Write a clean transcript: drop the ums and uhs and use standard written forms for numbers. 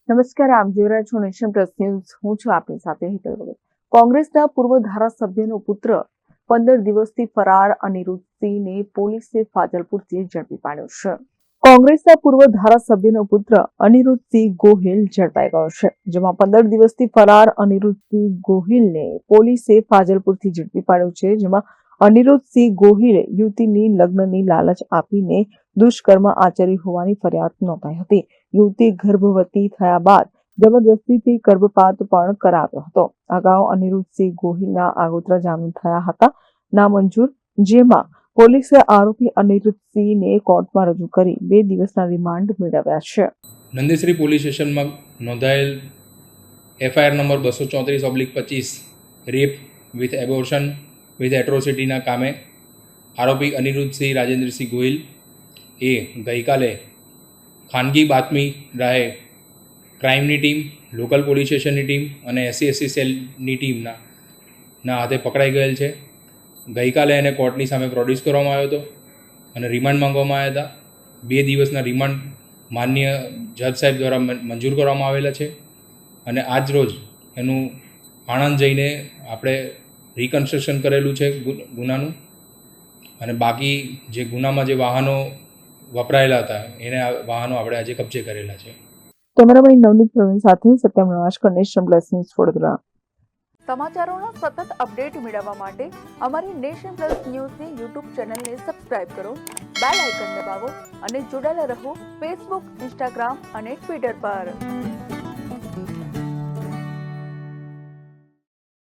નમસ્કાર, આપ જોઈ રહ્યા છો નેશન પ્લસ ન્યૂઝ. હું છું આપની સાથે હિતલ વગર. કોંગ્રેસના પૂર્વ ધારાસભ્યનો પુત્ર 15 દિવસથી ફરાર અનિરુદ્ધસિંહને પોલીસે ફાજલપુરથી ઝડપી પાડ્યો છે. કોંગ્રેસના પૂર્વ ધારાસભ્યનો પુત્ર અનિરુદ્ધસિંહ ગોહિલ ઝડપાઈ ગયો છે. જેમાં 15 દિવસથી ફરાર અનિરુદ્ધસિંહ ગોહિલને પોલીસે ફાજલપુરથી ઝડપી પાડ્યો છે. જેમાં અનિરુદ્ધસિંહ ગોહિલે યુવતીની લગ્નની લાલચ આપીને દુષ્કર્મ આચર્યું હોવાની ફરિયાદ નોંધાઈ હતી. યુવતી ગર્ભવતી થયા બાદ જબરદસ્તીથી ગર્ભપાત પણ કરાવ્યો હતો. અગાઉ અનિરુદ્ધસિંહ ગોહિલના આગોતરા જામીન થયા હતા નામંજૂર, જેમાં પોલીસે આરોપી અનિરુદ્ધસિંહને કોર્ટમાં રજૂ કરી 2 દિવસના રિમાન્ડ મેળવ્યા છે. નંદેસરી પોલીસ સ્ટેશનમાં નોંધાયેલ FIR number 234/25 rape with abortion with એટ્રોસિટીના કામે આરોપી અનિરુદ્ધસિંહ રાજેન્દ્રસિંહ ગોહિલ એ ગઈકાલે ખાનગી બાતમી રાહે ક્રાઇમની ટીમ, લોકલ પોલીસ સ્ટેશનની ટીમ અને SC/SC સેલની ટીમના હાથે પકડાઈ ગયેલ છે. ગઈકાલે એને કોર્ટની સામે પ્રોડ્યુસ કરવામાં આવ્યો હતો અને રિમાન્ડ માંગવામાં આવ્યા હતા. 2 દિવસના રિમાન્ડ માન્ય જજ સાહેબ દ્વારા મંજૂર કરવામાં આવેલા છે અને આજ રોજ એનું આણંદ જઈને આપણે રિકન્સ્ટ્રક્શન કરેલું છે ગુનાનું, અને બાકી જે ગુનામાં જે વાહનો વપરાયેલા હતા એને વાહનો આપણે આજે કબજે કરેલા છે. કેમેરામેન નવનીત પ્રવીણ સાથે Satyam Navashakar, nation plus news, Vadodara. સમાચારોના સતત અપડેટ મેળવવા માટે અમારી નેશન પ્લસ ન્યૂઝની યુટ્યુબ ચેનલને સબસ્ક્રાઇબ કરો, બેલ આઇકન દબાવો અને જોડાયેલા રહો ફેસબુક, ઇન્સ્ટાગ્રામ અને ટ્વિટર પર.